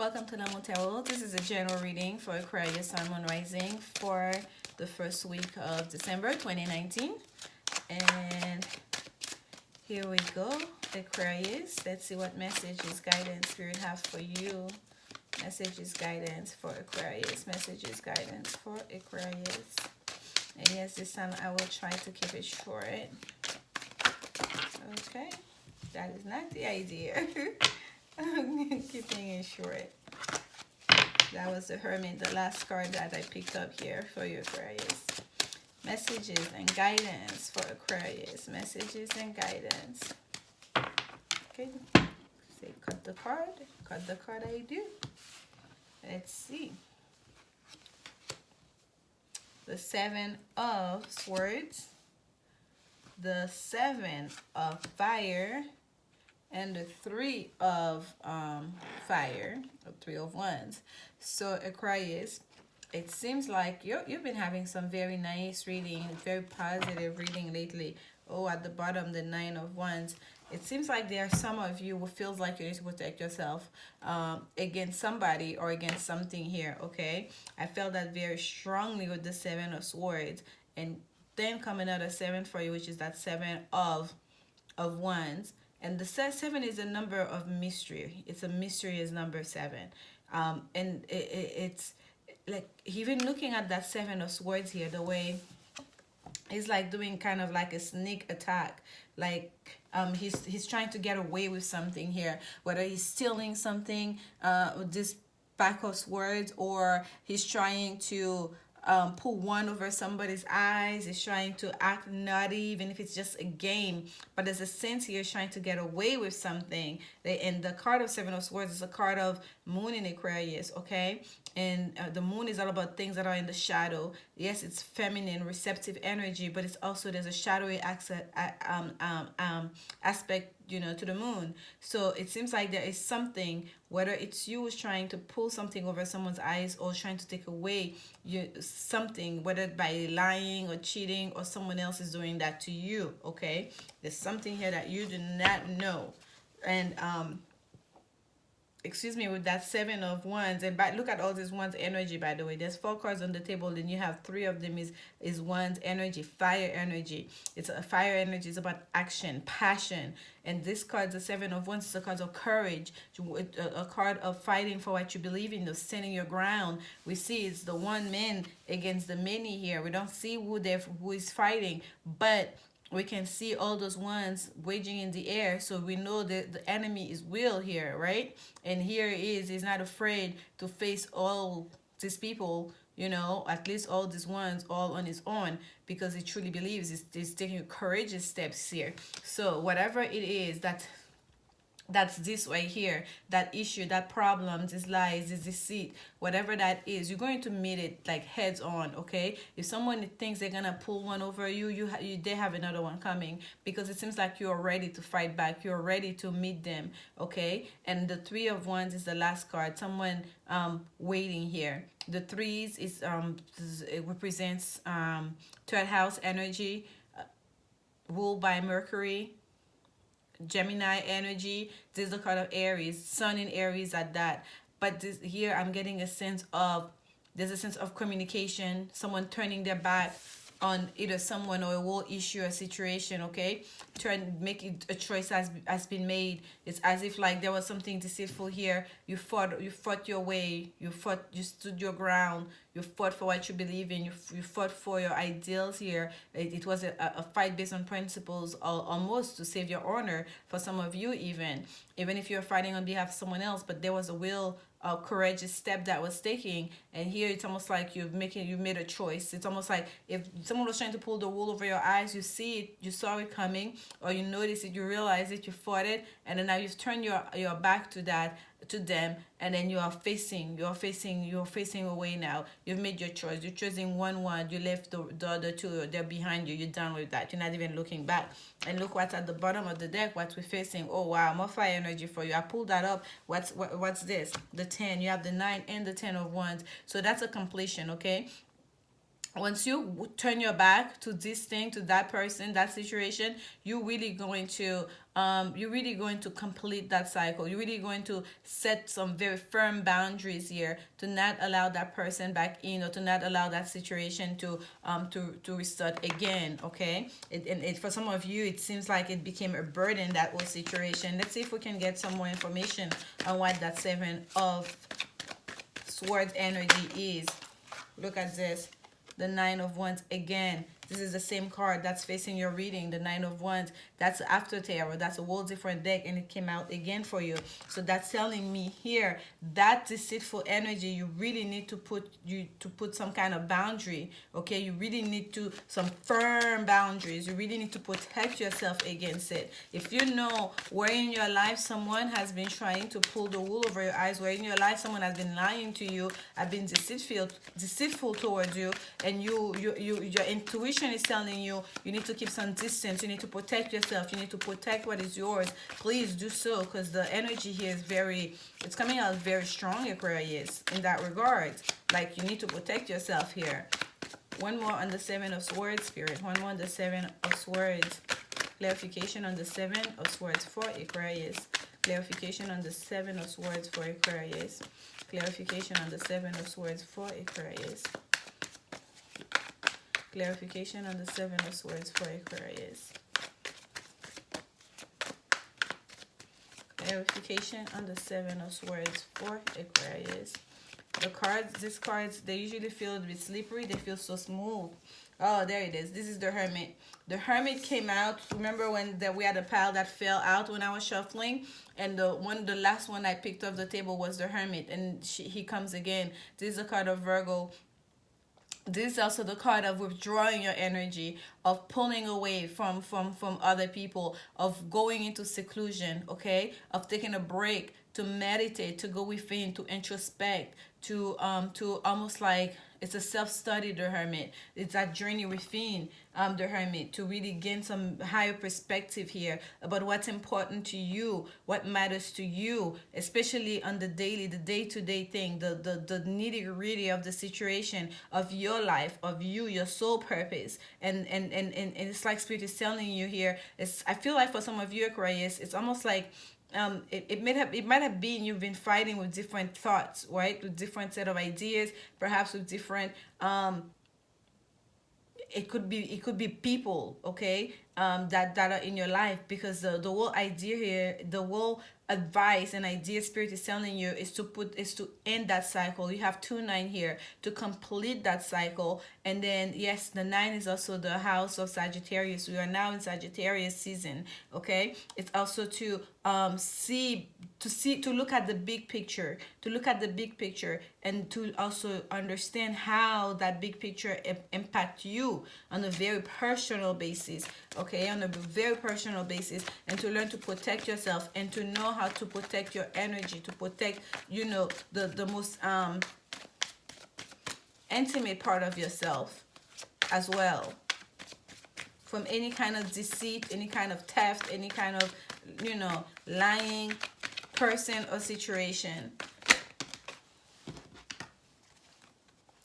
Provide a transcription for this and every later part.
Welcome to lanmoutarot. This is a general reading for Aquarius, Sun, Moon, Rising for the first week of December 2019. And here we go, Aquarius. Let's see what messages, guidance, Spirit have for you. Messages, guidance for Aquarius. Messages, guidance for Aquarius. And yes, this time I will try to keep it short. Okay, that is not the idea. Keeping it short. That was the Hermit, the last card that I picked up here for you, Aquarius. Messages and guidance for Aquarius. Messages and guidance. Okay, say cut the card. Cut the card I do. Let's see. The Seven of Swords. The Seven of Fire. And the Three of Fire, or Three of Wands. So Aquarius, it seems like you've been having some very nice reading, very positive reading lately. Oh, at the bottom, the Nine of Wands. It seems like there are some of you who feels like you need to protect yourself against somebody or against something here, okay? I felt that very strongly with the Seven of Swords. And then coming out a seven for you, which is that Seven of Wands. And the seven is a number of mystery. It's a mysterious number, seven. And it's like, even looking at that Seven of Swords here, the way he's like doing kind of like a sneak attack. Like he's trying to get away with something here. Whether he's stealing something with this pack of swords, or he's trying to pull one over somebody's eyes, is trying to act naughty, even if it's just a game. But there's a sense here trying to get away with something. And the card of Seven of Swords is a card of Moon in Aquarius, okay? And the Moon is all about things that are in the shadow. Yes, it's feminine, receptive energy, but it's also, there's a shadowy aspect, you know, to the Moon. So it seems like there is something, whether it's you who's trying to pull something over someone's eyes or trying to take away something, whether by lying or cheating, or someone else is doing that to you, okay? There's something here that you do not know. And excuse me, with that Seven of Wands, and look at all this Wands energy, by the way. There's 4 cards on the table, then you have 3 of them is Wands energy, fire energy. It's a fire energy. It's about action, passion. And this card, the Seven of Wands, is a card of courage, a card of fighting for what you believe in, of standing your ground. We see it's the one man against the many here. We don't see who is fighting, but we can see all those ones waging in the air. So we know that the enemy is will here, right? And here he is. He's not afraid to face all these people, you know, at least all these ones, all on his own, because he truly believes he's taking courageous steps here. So whatever it is that's this right here, that issue, that problem, this lies, this deceit, whatever that is, you're going to meet it like heads on, okay? If someone thinks they're gonna pull one over you, they have another one coming, because it seems like you're ready to fight back, you're ready to meet them, okay? And the Three of Wands is the last card, someone waiting here. The threes is it represents third house energy, ruled by Mercury, Gemini energy. This is the card of Aries, Sun in Aries at that. But this here, I'm getting a sense of, there's a sense of communication, someone turning their back on either someone or a whole issue or situation, okay? Make it a choice has been made. It's as if like there was something deceitful here. You fought your way, you stood your ground, you fought for what you believe in, you fought for your ideals here. It was a fight based on principles, almost to save your honor for some of you, even if you're fighting on behalf of someone else, but there was a courageous step that was taking. And here it's almost like you made a choice. It's almost like if someone was trying to pull the wool over your eyes, you see it, you saw it coming, or you noticed it, you realized it, you fought it, and then now you've turned your back to them, and then you're facing away now. You've made your choice. You're choosing one, you left the other two, they're behind you, you're done with that, you're not even looking back. And look what's at the bottom of the deck, what we're facing. Oh wow, more fire energy for you. I pulled that up. What's this? The 10. You have the 9 and the 10 of Wands. So that's a completion, okay? once you turn your back to this thing, to that person, that situation, you're really going to complete that cycle. You're really going to set some very firm boundaries here to not allow that person back in, or to not allow that situation to restart again. Okay, for some of you, it seems like it became a burden, that whole situation. Let's see if we can get some more information on what that Seven of Swords energy is. Look at this. The Nine of Wands again. This is the same card that's facing your reading, the Nine of Wands. That's after tarot. That's a whole different deck, and it came out again for you. So that's telling me here that deceitful energy, you really need to put some kind of boundary. Okay, you really need to some firm boundaries. You really need to protect yourself against it. If you know where in your life someone has been trying to pull the wool over your eyes, where in your life someone has been lying to you, have been deceitful towards you, and your intuition is telling you you need to keep some distance, you need to protect yourself, you need to protect what is yours, please do so, because the energy here is it's coming out very strong, Aquarius, in that regard. Like, you need to protect yourself here. One more on the Seven of Swords, Spirit. One more on the Seven of Swords. Clarification on the Seven of Swords for Aquarius. Clarification on the Seven of Swords for Aquarius. Clarification on the Seven of Swords for Aquarius. Clarification on the Seven of Swords for Aquarius. Clarification on the Seven of Swords for Aquarius. The cards, these cards, they usually feel a bit slippery. They feel so smooth. Oh, there it is. This is the Hermit. The Hermit came out. Remember when we had a pile that fell out when I was shuffling? And the last one I picked off the table was the Hermit. And he comes again. This is a card of Virgo. This is also the card of withdrawing your energy, of pulling away from other people, of going into seclusion, okay, of taking a break, to meditate, to go within, to introspect, to almost like it's a self-study, the Hermit. It's that journey within, the Hermit, to really gain some higher perspective here about what's important to you, what matters to you, especially on the daily, the day-to-day thing, the nitty-gritty of the situation, of your life, of you, your soul purpose. And it's like Spirit is telling you here, I feel like for some of you, Aquarius, it's almost like it might have been you've been fighting with different thoughts, right, with different set of ideas, perhaps with different it could be people, okay, that are in your life, because the whole idea here, the whole advice and idea Spirit is telling you is to end that cycle. You have 2-9 here to complete that cycle. And then yes, the 9 is also the house of Sagittarius. We are now in Sagittarius season, okay. It's also to look at the big picture, and to also understand how that big picture impact you on a very personal basis, okay, on a very personal basis, and to learn to protect yourself, and to know how to protect your energy, to protect, the most intimate part of yourself as well, from any kind of deceit, any kind of theft, any kind of, lying person or situation.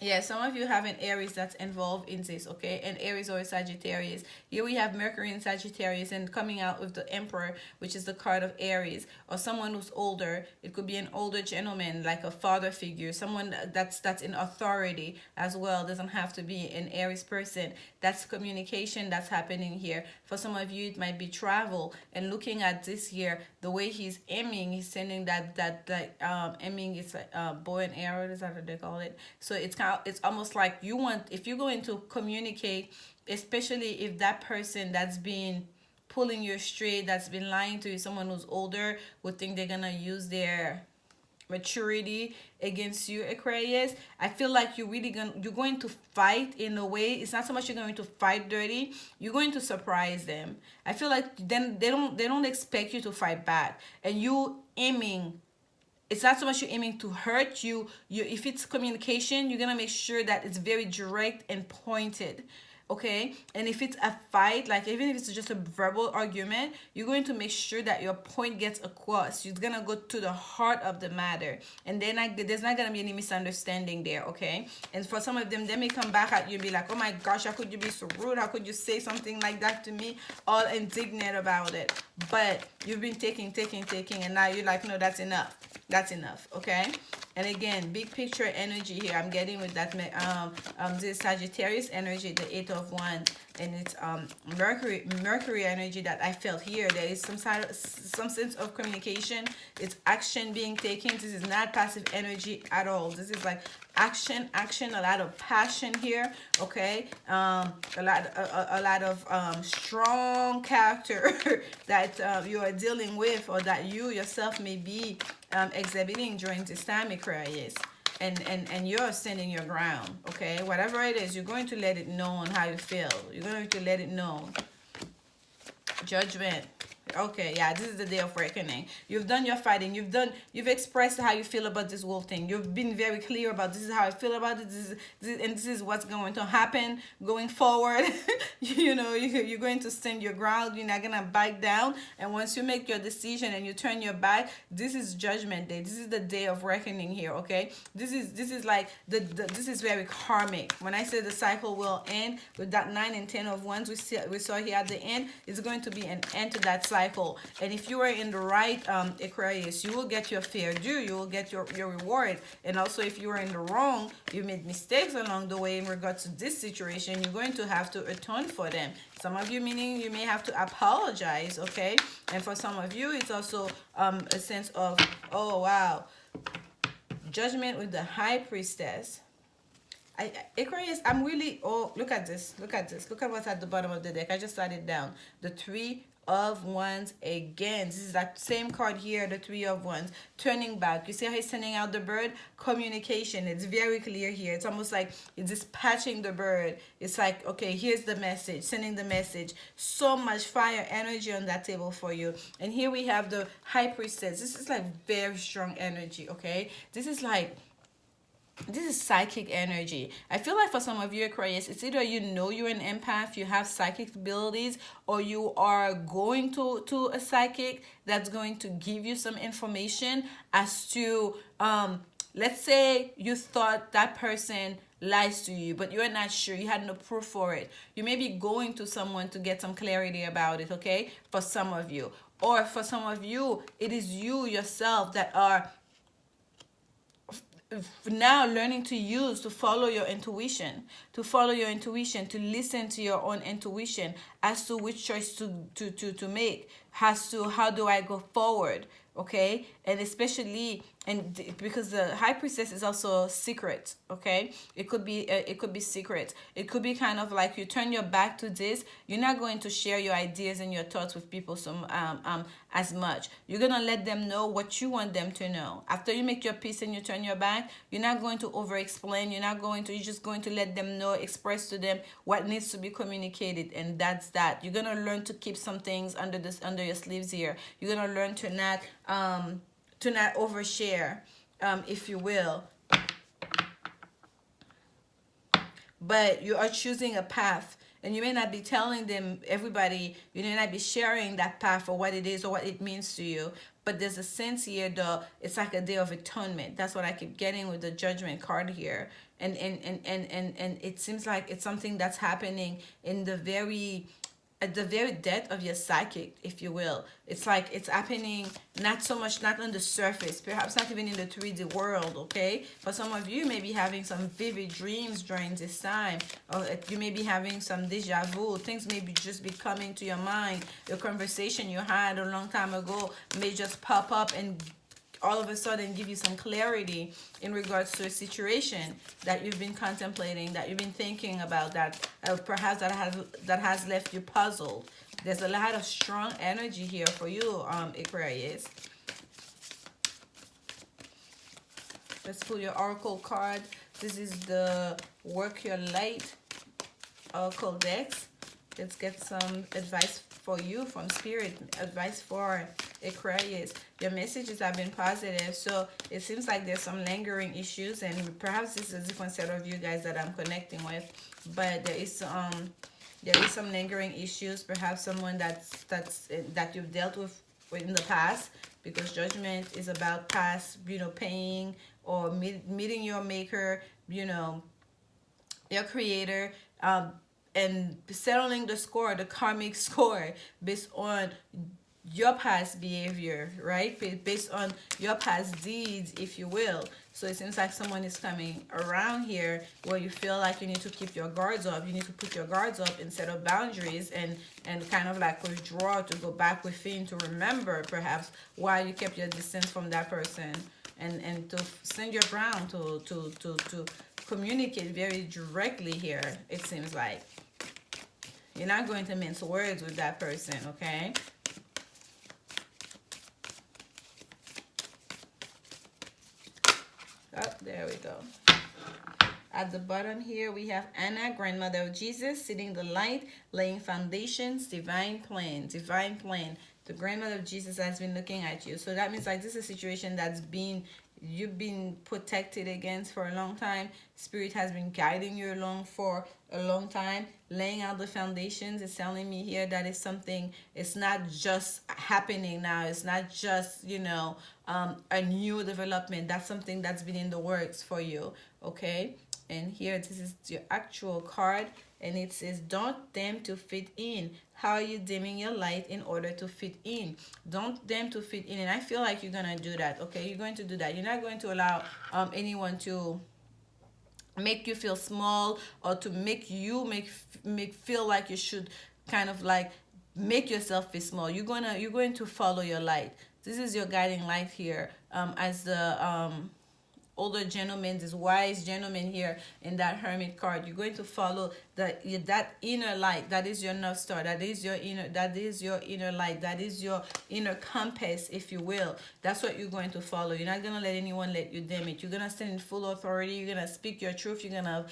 Yeah, some of you have an Aries that's involved in this, okay? And Aries or Sagittarius. Here we have Mercury in Sagittarius, and coming out with the Emperor, which is the card of Aries. Or someone who's older. It could be an older gentleman, like a father figure. Someone that's in authority as well. Doesn't have to be an Aries person. That's communication that's happening here. For some of you, it might be travel. And looking at this here, the way he's aiming, he's sending that aiming, it's like bow and arrow, is that what they call it? So it's almost like if you're going to communicate, especially if that person that's been pulling you straight, that's been lying to you, someone who's older, would think they're gonna use their maturity against you, Aquarius. I feel like you're going to fight in a way. It's not so much you're going to fight dirty, you're going to surprise them. I feel like then they don't expect you to fight back, and you aiming, it's not so much you're aiming to hurt you. If it's communication, you're gonna make sure that it's very direct and pointed. okay? And if it's a fight, like even if it's just a verbal argument, you're going to make sure that your point gets across. You're gonna go to the heart of the matter, and then there's not gonna be any misunderstanding there, okay? And for some of them, they may come back at you and be like, oh my gosh, how could you be so rude? How could you say something like that to me? All indignant about it. But you've been taking, and now you're like, no, that's enough. That's enough, okay? And again, big picture energy here I'm getting with that this Sagittarius energy, the Eight of Wands, and it's Mercury energy that I felt here. There is some sense of communication. It's action being taken. This is not passive energy at all. This is like action, a lot of passion here, okay? A lot of strong character that you are dealing with, or that you yourself may be exhibiting during this time, Aquarius. And you're standing your ground, okay? Whatever it is, you're going to let it know how you feel. You're going to let it know. Judgment. Okay, yeah, this is the day of reckoning. You've done your fighting. You've expressed how you feel about this whole thing. You've been very clear about this is how I feel about it. This is what's going to happen going forward. You know, you're going to stand your ground. You're not gonna back down. And once you make your decision and you turn your back, this is Judgment Day. This is the day of reckoning here. Okay, this is like this is very karmic. When I say the cycle will end with that 9 and 10 of Wands, we saw here at the end, it's going to be an end to that cycle. And if you are in the right, Aquarius, you will get your fair due. You will get your reward. And also, if you are in the wrong, you made mistakes along the way in regards to this situation, you're going to have to atone for them. Some of you, meaning you may have to apologize, okay? And for some of you, it's also a sense of, oh wow, Judgment with the High Priestess. Aquarius, I'm really, oh, look at this. Look at what's at the bottom of the deck. I just sat it down. The Three of Wands again. This is that same card here, the Three of Wands. Turning back. You see how he's sending out the bird? Communication. It's very clear here. It's almost like it's dispatching the bird. It's like, okay, here's the message. Sending the message. So much fire energy on that table for you. And here we have the High Priestess. This is like very strong energy, okay? This is psychic energy. I feel like for some of you, Aquarius, it's either you know you're an empath, you have psychic abilities, or you are going to a psychic that's going to give you some information as to, let's say you thought that person lies to you, but you're not sure, you had no proof for it. You may be going to someone to get some clarity about it, okay? For some of you. Or for some of you, it is you yourself that are now learning to follow your intuition, to listen to your own intuition as to which choice to make, as to how do I go forward, okay? And especially, and because the High Priestess is also secret, okay? It could be secret. It could be kind of like you turn your back to this. You're not going to share your ideas and your thoughts with people as much. You're gonna let them know what you want them to know. After you make your peace and you turn your back, you're not going to over explain. You're just going to let them know, express to them what needs to be communicated, and that's that. You're gonna learn to keep some things under your sleeves here. You're gonna learn to not overshare, if you will. But you are choosing a path, and you may not be telling them, everybody, you may not be sharing that path for what it is or what it means to you. But there's a sense here, though, it's like a day of atonement. That's what I keep getting with the Judgment card here. And it seems like it's something that's happening at the very depth of your psychic, if you will. It's like it's happening not on the surface, perhaps not even in the 3D world, okay? For some of you, may be having some vivid dreams during this time, or you may be having some deja vu. Things may just be coming to your mind. Your conversation you had a long time ago may just pop up and all of a sudden give you some clarity in regards to a situation that you've been contemplating, that you've been thinking about, that perhaps that has left you puzzled. There's a lot of strong energy here for you, Aquarius. Let's pull your Oracle card. This is the Work Your Light Oracle decks. Let's get some advice for you from Spirit. Advice for Aquarius, your messages have been positive. So it seems like there's some lingering issues, and perhaps this is a different set of you guys that I'm connecting with. But there is some lingering issues. Perhaps someone that you've dealt with in the past, because judgment is about past, paying or meeting your maker, your creator, and settling the score, the karmic score, based on your past behavior, right? Based on your past deeds, if you will. So it seems like someone is coming around here where you feel like you need to keep your guards up. You need to put your guards up and set up boundaries, and kind of like withdraw, to go back within, to remember perhaps why you kept your distance from that person, and to stand your ground, to communicate very directly here. It seems like you're not going to mince words with that person, okay? Oh, there we go. At the bottom here, we have Anna, grandmother of Jesus, sitting the light, laying foundations, divine plan, divine plan. The grandmother of Jesus has been looking at you. So that means like this is a situation you've been protected against for a long time. Spirit has been guiding you along for a long time, laying out the foundations. It's telling me here that it's something, it's not just happening now. It's not just, a new development. That's something that's been in the works for you, okay? And here, this is your actual card, and it says, don't dim to fit in. How are you dimming your light in order to fit in? Don't dim to fit in. And I feel like you're going to do that, okay? You're going to do that. You're not going to allow anyone to make you feel small, or to make you feel like you should kind of like make yourself feel small. You're going to follow your light. This is your guiding light here, as the older gentleman, this wise gentleman here in that hermit card. You're going to follow that inner light. That is your North Star. That is your inner light. That is your inner compass, if you will. That's what you're going to follow. You're not going to let anyone let you dim it. You're going to stand in full authority. You're going to speak your truth. You're going to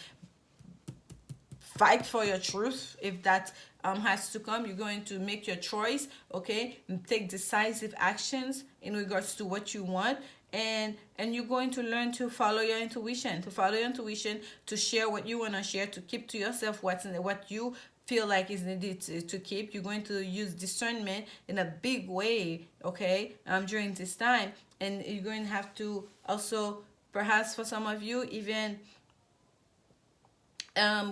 fight for your truth. If that has to come, you're going to make your choice, okay, and take decisive actions in regards to what you want. And you're going to learn to follow your intuition, to share what you want to share, to keep to yourself what you feel like is needed to keep. You're going to use discernment in a big way, okay, during this time. And you're going to have to also, perhaps for some of you, even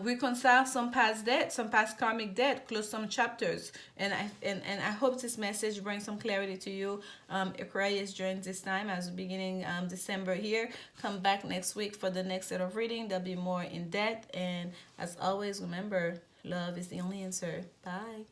reconcile some past debt, some past karmic debt, close some chapters. And I hope this message brings some clarity to you, Aquarius, during this time, as we're beginning December here. Come back next week for the next set of reading. There'll be more in depth. And as always, remember, love is the only answer. Bye.